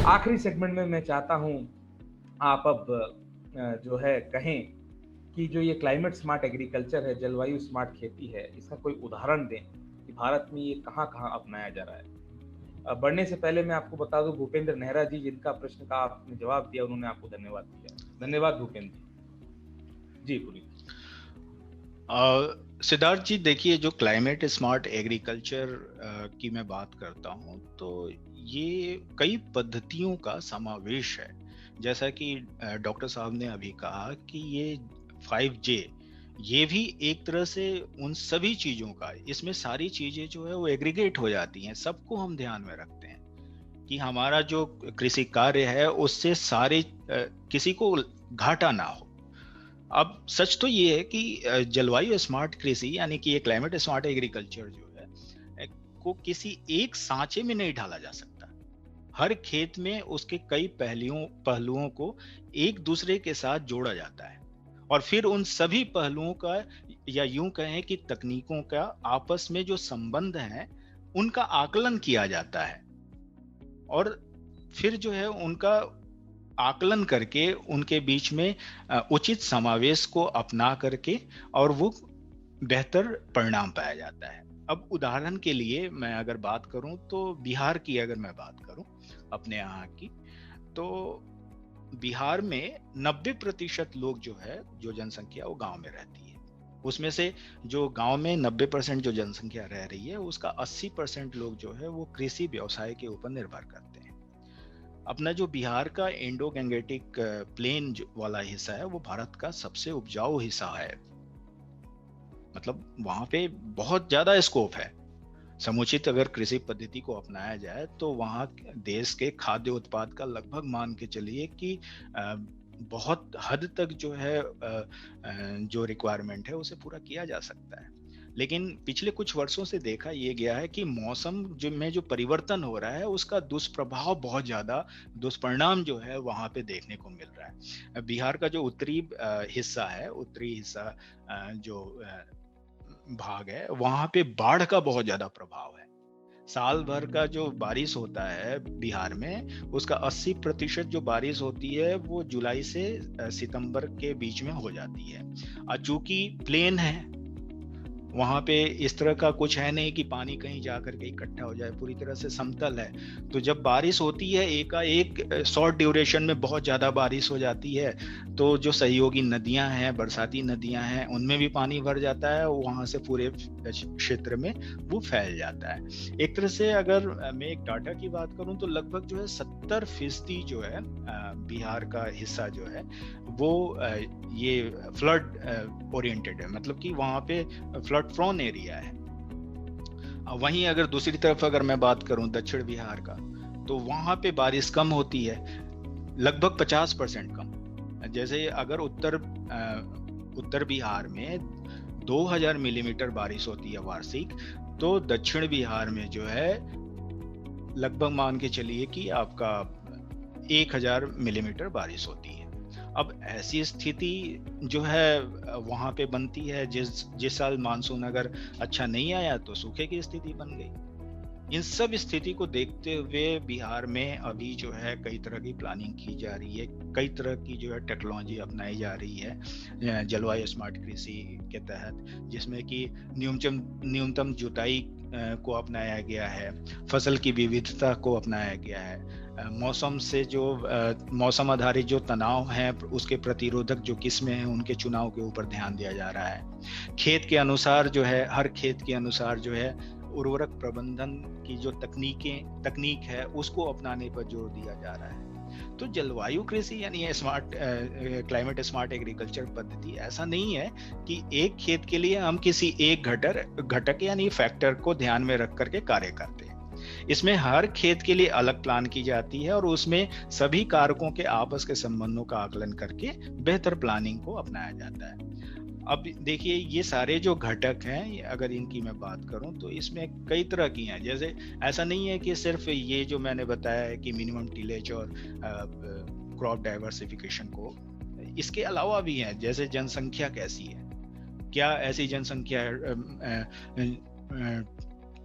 आखिरी सेगमेंट में मैं चाहता हूँ आप अब जो है कहें कि जो ये क्लाइमेट स्मार्ट एग्रीकल्चर है, जलवायु स्मार्ट खेती है, इसका कोई उदाहरण दें कि भारत में ये कहाँ-कहाँ अपनाया जा रहा है। बढ़ने से पहले मैं आपको बता दूँ भूपेंद्र नेहरा जी जिनका प्रश्न का आपने जवाब दिया, उन्होंने आपको धन्यवाद दिया। धन्यवाद भूपेंद्र जी। जी, पुनीत। सिद्धार्थ जी, देखिए, जो क्लाइमेट स्मार्ट एग्रीकल्चर की मैं बात करता हूँ, तो ये कई पद्धतियों का समावेश है। जैसा कि डॉक्टर साहब ने अभी कहा कि ये 5J, ये भी एक तरह से उन सभी चीजों का, इसमें सारी चीजें जो है वो एग्रीगेट हो जाती हैं, सबको हम ध्यान में रखते हैं कि हमारा जो कृषि कार्य है उससे सारे किसी को घाटा ना हो। अब सच तो ये है कि जलवायु स्मार्ट कृषि यानी कि ये क्लाइमेट स्मार्ट एग्रीकल्चर जो है को किसी एक सांचे में नहीं ढाला जा सकता। हर खेत में उसके कई पहलुओं को एक दूसरे के साथ जोड़ा जाता है और फिर उन सभी पहलुओं का, या यूं कहें कि तकनीकों का आपस में जो संबंध है उनका आकलन किया जाता है और फिर जो है उनका आकलन करके उनके बीच में उचित समावेश को अपना करके और वो बेहतर परिणाम पाया जाता है। अब उदाहरण के लिए मैं अगर बात करूं तो बिहार की अगर मैं बात करूं अपने यहाँ की, तो बिहार में 90% लोग जो है, जो जनसंख्या वो गांव में रहती है। उसमें से जो गांव में 90% जो जनसंख्या रह रही है उसका 80% लोग जो है वो कृषि व्यवसाय के ऊपर निर्भर करते हैं। अपना जो बिहार का इंडो गंगेटिक प्लेन वाला हिस्सा है वो भारत का सबसे उपजाऊ हिस्सा है। मतलब वहां पे बहुत ज्यादा स्कोप है। समुचित अगर कृषि पद्धति को अपनाया जाए तो वहां देश के खाद्य उत्पाद का लगभग मान के चलिए कि बहुत हद तक जो है जो रिक्वायरमेंट है उसे पूरा किया जा सकता है। लेकिन पिछले कुछ वर्षों से देखा यह गया है कि मौसम में जो परिवर्तन हो रहा है उसका दुष्प्रभाव, बहुत ज्यादा दुष्परिणाम जो है वहां पे देखने को मिल रहा है। बिहार का जो उत्तरी हिस्सा है, उत्तरी हिस्सा जो भाग है, वहां पे बाढ़ का बहुत ज्यादा प्रभाव है। साल भर का जो बारिश होता है बिहार में, उसका 80% जो बारिश होती है वो जुलाई से सितंबर के बीच में हो जाती है। और चूंकि प्लेन है, वहां पे इस तरह का कुछ है नहीं कि पानी कहीं जाकर के इकट्ठा हो जाए, पूरी तरह से समतल है। तो जब बारिश होती है एकाएक शॉर्ट ड्यूरेशन में बहुत ज्यादा बारिश हो जाती है, तो जो सहयोगी नदियां हैं, बरसाती नदियां हैं, उनमें भी पानी भर जाता है, वहां से पूरे क्षेत्र में वो फैल जाता है। एक तरह से अगर मैं एक डाटा की बात करूं तो लगभग जो है 70% जो है बिहार का हिस्सा जो है वो ये फ्लड ओरिएंटेड है, मतलब कि वहां पे फ्लड प्रोन एरिया है। वहीं अगर दूसरी तरफ अगर मैं बात करूं दक्षिण बिहार का, तो वहां पे बारिश कम होती है, लगभग 50% कम। जैसे अगर उत्तर बिहार में 2000 मिलीमीटर बारिश होती है वार्षिक, तो दक्षिण बिहार में जो है लगभग मान के चलिए कि आपका 1000 मिलीमीटर बारिश होती है। अब ऐसी स्थिति जो है वहां पे बनती है, जिस साल मानसून अगर अच्छा नहीं आया तो सूखे की स्थिति बन गई। इन सब स्थिति को देखते हुए बिहार में अभी जो है कई तरह की प्लानिंग की जा रही है, कई तरह की जो है टेक्नोलॉजी अपनाई जा रही है जलवायु स्मार्ट कृषि के तहत, जिसमें कि न्यूनतम जुताई को अपनाया गया है, फसल की विविधता को अपनाया गया है, मौसम से जो मौसम आधारित जो तनाव है उसके प्रतिरोधक जो किस्में हैं उनके चुनाव के ऊपर ध्यान दिया जा रहा है। खेत के अनुसार जो है, हर खेत के अनुसार जो है उर्वरक प्रबंधन की जो तकनीक है उसको अपनाने पर जोर दिया जा रहा है। तो जलवायु कृषि यानी स्मार्ट क्लाइमेट स्मार्ट एग्रीकल्चर पद्धति ऐसा नहीं है कि एक खेत के लिए हम किसी एक घटक यानी फैक्टर को ध्यान में रख करके कार्य करते हैं। इसमें हर खेत के लिए अलग प्लान की जाती है और उसमें सभी कारकों के आपस के संबंधों का आकलन करके बेहतर प्लानिंग को अपनाया जाता है। अब देखिए, ये सारे जो घटक हैं, अगर इनकी मैं बात करूं तो इसमें कई तरह की हैं। जैसे ऐसा नहीं है कि सिर्फ ये जो मैंने बताया है कि मिनिमम टिलेज और क्रॉप डाइवर्सिफिकेशन को, इसके अलावा भी हैं। जैसे जनसंख्या कैसी है, क्या ऐसी जनसंख्या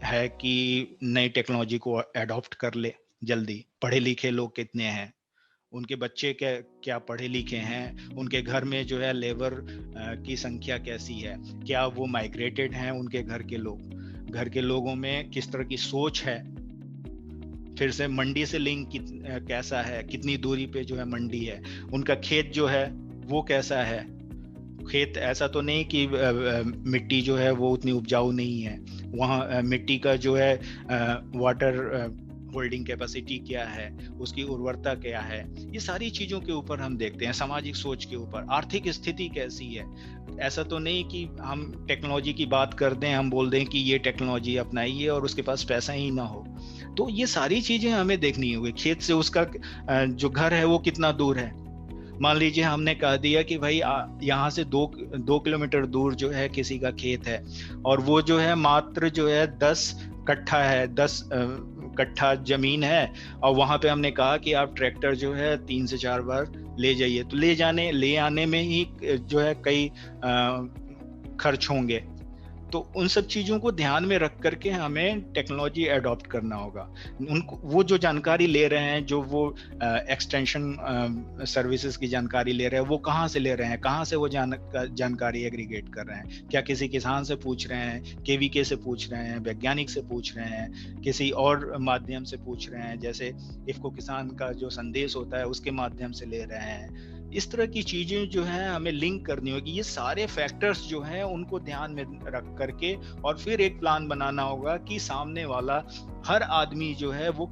है कि नई टेक्नोलॉजी को एडॉप्ट कर ले, जल्दी। पढ़े लिखे लोग कितने हैं, उनके बच्चे क्या क्या पढ़े लिखे हैं, उनके घर में जो है लेबर की संख्या कैसी है, क्या वो माइग्रेटेड हैं उनके घर के लोग, घर के लोगों में किस तरह की सोच है, फिर से मंडी से लिंक कैसा है, कितनी दूरी पे जो है मंडी है, उनका खेत जो है वो कैसा है, खेत ऐसा तो नहीं कि मिट्टी जो है वो उतनी उपजाऊ नहीं है, वहाँ मिट्टी का जो है वाटर होल्डिंग कैपेसिटी क्या है, उसकी उर्वरता क्या है, ये सारी चीजों के ऊपर हम देखते हैं, सामाजिक सोच के ऊपर, आर्थिक स्थिति कैसी है। ऐसा तो नहीं कि हम टेक्नोलॉजी की बात कर दें, हम बोल दें कि ये टेक्नोलॉजी अपनाइए और उसके पास पैसा ही ना हो। तो ये सारी चीजें हमें देखनी होगी। खेत से उसका जो घर है वो कितना दूर है। मान लीजिए हमने कह दिया कि भाई यहाँ से 2 किलोमीटर दूर जो है किसी का खेत है, और वो जो है मात्र जो है 10 कट्ठा है, 10 कट्ठा जमीन है, और वहां पे हमने कहा कि आप ट्रैक्टर जो है 3 से 4 बार ले जाइए, तो ले आने में ही जो है कई खर्च होंगे। तो उन सब चीजों को ध्यान में रख करके हमें टेक्नोलॉजी अडॉप्ट करना होगा। उनको वो जो जानकारी ले रहे हैं, जो वो एक्सटेंशन सर्विसेज की जानकारी ले रहे हैं, वो कहाँ से ले रहे हैं, कहाँ से वो जानकारी एग्रीगेट कर रहे हैं, क्या किसी किसान से पूछ रहे हैं, केवीके से पूछ रहे हैं, वैज्ञानिक से पूछ रहे हैं, किसी और माध्यम से पूछ रहे हैं, जैसे इफ्को किसान का जो संदेश होता है उसके माध्यम से ले रहे हैं। इस तरह की चीजें जो है हमें लिंक करनी होगी। ये सारे फैक्टर्स जो हैं उनको ध्यान में रख करके और फिर एक प्लान बनाना होगा कि सामने वाला हर आदमी जो है वो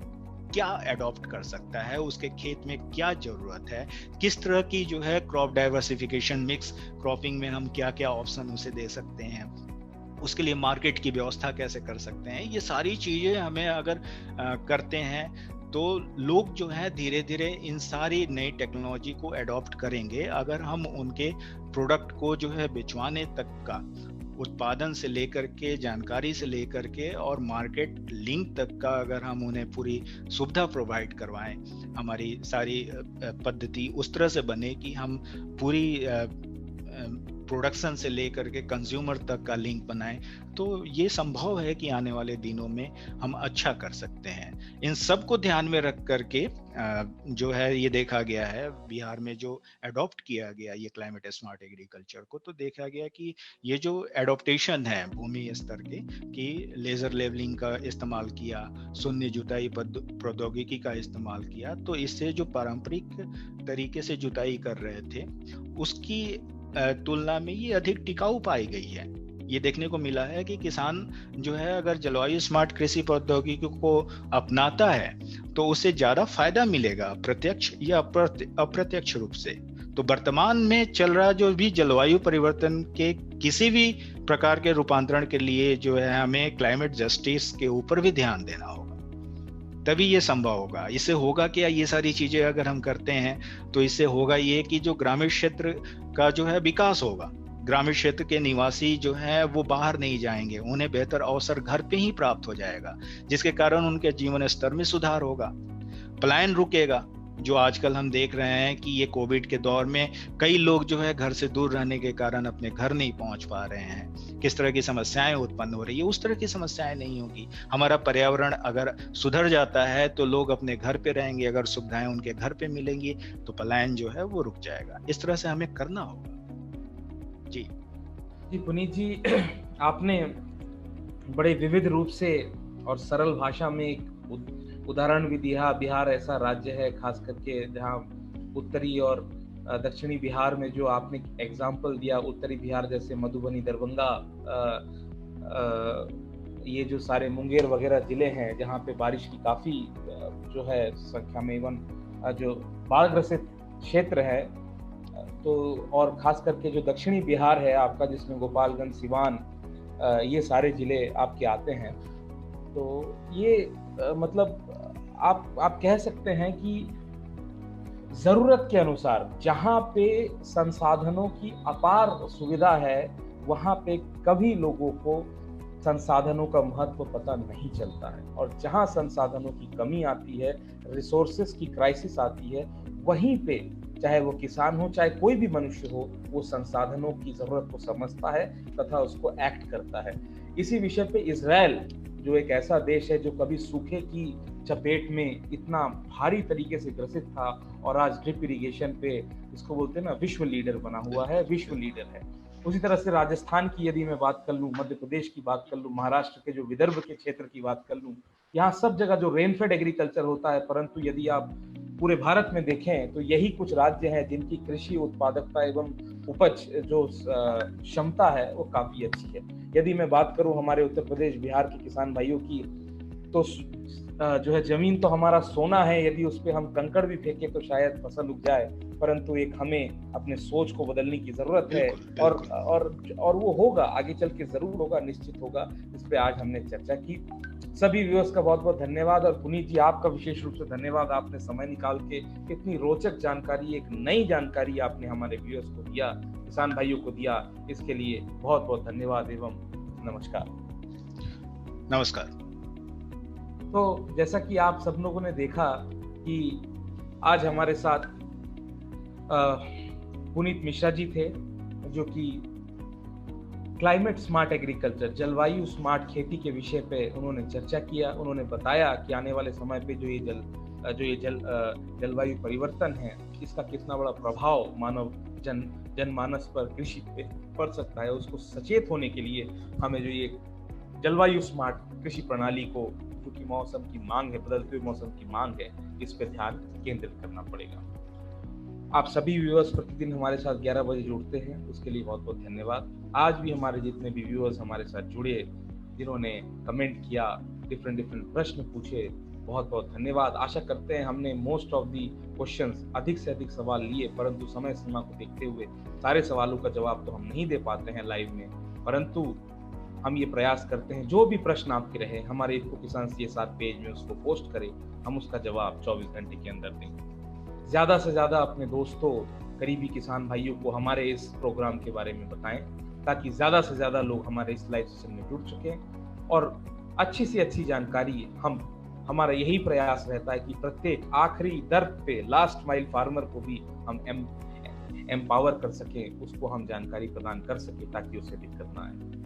क्या अडॉप्ट कर सकता है, उसके खेत में क्या जरूरत है, किस तरह की जो है क्रॉप डाइवर्सिफिकेशन, मिक्स क्रॉपिंग में हम क्या क्या ऑप्शन उसे दे सकते हैं, उसके लिए मार्केट की व्यवस्था कैसे कर सकते हैं। ये सारी चीजें हमें अगर करते हैं तो लोग जो है धीरे धीरे इन सारी नई टेक्नोलॉजी को अडॉप्ट करेंगे। अगर हम उनके प्रोडक्ट को जो है बेचवाने तक का, उत्पादन से लेकर के, जानकारी से लेकर के और मार्केट लिंक तक का अगर हम उन्हें पूरी सुविधा प्रोवाइड करवाएं, हमारी सारी पद्धति उस तरह से बने कि हम पूरी प्रोडक्शन से लेकर के कंज्यूमर तक का लिंक बनाएं, तो ये संभव है कि आने वाले दिनों में हम अच्छा कर सकते हैं। इन सब को ध्यान में रख करके जो है ये देखा गया है, बिहार में जो अडॉप्ट किया गया ये क्लाइमेट स्मार्ट एग्रीकल्चर को, तो देखा गया कि ये जो एडॉप्टेशन है भूमि स्तर के, कि लेजर लेवलिंग का इस्तेमाल किया, शून्य जुताई प्रौद्योगिकी का इस्तेमाल किया, तो इससे जो पारंपरिक तरीके से जुताई कर रहे थे उसकी तुलना में ये अधिक टिकाऊ पाई गई है। ये देखने को मिला है कि किसान जो है अगर जलवायु स्मार्ट कृषि प्रौद्योगिकी को अपनाता है तो उसे ज्यादा फायदा मिलेगा, प्रत्यक्ष या अप्रत्यक्ष रूप से। तो वर्तमान में चल रहा जो भी जलवायु परिवर्तन के किसी भी प्रकार के रूपांतरण के लिए जो है हमें क्लाइमेट जस्टिस के ऊपर भी ध्यान देना होगा, तभी ये संभव होगा। इससे होगा क्या, ये सारी चीजें अगर हम करते हैं तो इससे होगा ये कि जो ग्रामीण क्षेत्र का जो है विकास होगा, ग्रामीण क्षेत्र के निवासी जो है वो बाहर नहीं जाएंगे, उन्हें बेहतर अवसर घर पे ही प्राप्त हो जाएगा, जिसके कारण उनके जीवन स्तर में सुधार होगा, पलायन रुकेगा। जो आजकल हम देख रहे हैं कि ये कोविड के दौर में कई लोग जो है घर से दूर रहने के कारण अपने घर नहीं पहुंच पा रहे हैं, किस तरह की समस्याएं उत्पन्न हो रही है, उस तरह की समस्याएं नहीं होगी। हमारा पर्यावरण अगर सुधर जाता है तो लोग अपने घर पे रहेंगे, अगर सुविधाएं उनके घर पे मिलेंगी तो पलायन जो है वो रुक जाएगा। इस तरह से हमें करना होगा। जी जी पुनीत जी, आपने बड़े विविध रूप से और सरल भाषा में एक उदाहरण भी दिया। बिहार ऐसा राज्य है खास करके जहाँ उत्तरी और दक्षिणी बिहार में जो आपने एग्जाम्पल दिया, उत्तरी बिहार जैसे मधुबनी, दरभंगा, ये जो सारे मुंगेर वगैरह जिले हैं जहाँ पे बारिश की काफ़ी जो है संख्या में, इवन जो बाढ़ग्रसित क्षेत्र है, तो और ख़ास करके जो दक्षिणी बिहार है आपका जिसमें गोपालगंज, सिवान, ये सारे ज़िले आपके आते हैं, तो ये मतलब आप कह सकते हैं कि ज़रूरत के अनुसार जहाँ पे संसाधनों की अपार सुविधा है वहाँ पे कभी लोगों को संसाधनों का महत्व पता नहीं चलता है, और जहाँ संसाधनों की कमी आती है, रिसोर्सेस की क्राइसिस आती है, वहीं पे चाहे वो किसान हो चाहे कोई भी मनुष्य हो, वो संसाधनों की ज़रूरत को समझता है तथा उसको एक्ट करता है। इसी विषय पे इजराइल जो एक ऐसा देश है जो कभी सूखे की चपेट में इतना भारी तरीके से ग्रसित था और आज ड्रिप इरिगेशन पे इसको बोलते हैं ना विश्व लीडर बना हुआ है, विश्व लीडर है। उसी तरह से राजस्थान की यदि मैं बात कर लूँ, मध्य प्रदेश की बात कर लूँ, महाराष्ट्र के जो विदर्भ के क्षेत्र की बात कर लूँ, यहाँ सब जगह जो रेनफेड एग्रीकल्चर होता है, परंतु यदि आप पूरे भारत में देखें तो यही कुछ राज्य हैं जिनकी कृषि उत्पादकता एवं उपज जो क्षमता है वो काफी अच्छी है। यदि मैं बात करूं हमारे उत्तर प्रदेश बिहार के किसान भाइयों की, तो जो है जमीन तो हमारा सोना है, यदि उस पर हम कंकड़ भी फेंके तो शायद फसल उग जाए, परंतु एक हमें अपने सोच को बदलने की जरूरत है। और वो होगा, आगे चल के जरूर होगा, निश्चित होगा। इस पे आज हमने चर्चा की। सभी व्यूअर्स का बहुत बहुत धन्यवाद, और पुनीत जी आपका विशेष रूप से धन्यवाद। आपने समय निकाल के इतनी रोचक जानकारी, एक नई जानकारी आपने हमारे व्यूअर्स को दिया, किसान भाइयों को दिया, इसके लिए बहुत बहुत धन्यवाद एवं नमस्कार। नमस्कार। तो जैसा कि आप सब लोगों ने देखा कि आज हमारे साथ पुनीत मिश्रा जी थे, जो कि क्लाइमेट स्मार्ट एग्रीकल्चर, जलवायु स्मार्ट खेती के विषय पे उन्होंने चर्चा किया। उन्होंने बताया कि आने वाले समय पे जो ये जलवायु परिवर्तन है, इसका कितना बड़ा प्रभाव मानव जनमानस पर, कृषि पे पड़ सकता है। उसको सचेत होने के लिए हमें जो ये जलवायु स्मार्ट कृषि प्रणाली को, जो कि मौसम की मांग है, बदलते हुए मौसम की मांग है, इस पर ध्यान केंद्रित करना पड़ेगा। आप सभी व्यूअर्स प्रतिदिन हमारे साथ 11 बजे जुड़ते हैं, उसके लिए बहुत बहुत धन्यवाद। आज भी हमारे जितने भी व्यूअर्स हमारे साथ जुड़े, जिन्होंने कमेंट किया, डिफरेंट प्रश्न पूछे, बहुत बहुत धन्यवाद। आशा करते हैं हमने मोस्ट ऑफ दी क्वेश्चंस, अधिक से अधिक सवाल लिए, परंतु समय सीमा को देखते हुए सारे सवालों का जवाब तो हम नहीं दे पाते हैं लाइव में, परंतु हम ये प्रयास करते हैं जो भी प्रश्न आपके रहे हमारे इफ्को किसान CSR पेज में उसको पोस्ट करें, हम उसका जवाब 24 घंटे के अंदर देंगे। ज़्यादा से ज़्यादा अपने दोस्तों, करीबी किसान भाइयों को हमारे इस प्रोग्राम के बारे में बताएं, ताकि ज़्यादा से ज़्यादा लोग हमारे इस लाइव सेशन में जुड़ सकें और अच्छी से अच्छी जानकारी हमारा यही प्रयास रहता है कि प्रत्येक आखिरी दर्द पे, लास्ट माइल फार्मर को भी हम एम्पावर कर सकें, उसको हम जानकारी प्रदान कर सकें, ताकि उसे दिक्कत ना आए।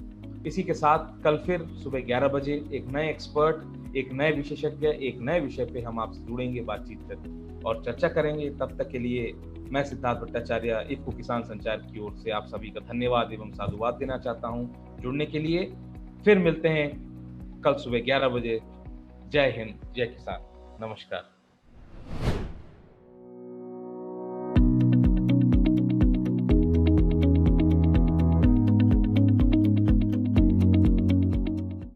इसी के साथ कल फिर सुबह 11 बजे एक नए एक्सपर्ट, एक नए विशेषज्ञ, एक नए विषय पे हम आपसे जुड़ेंगे, बातचीत करेंगे और चर्चा करेंगे। तब तक के लिए मैं सिद्धार्थ भट्टाचार्य, इफ्को किसान संचार की ओर से आप सभी का धन्यवाद एवं साधुवाद देना चाहता हूं जुड़ने के लिए। फिर मिलते हैं कल सुबह 11 बजे। जय हिंद, जय किसान, नमस्कार।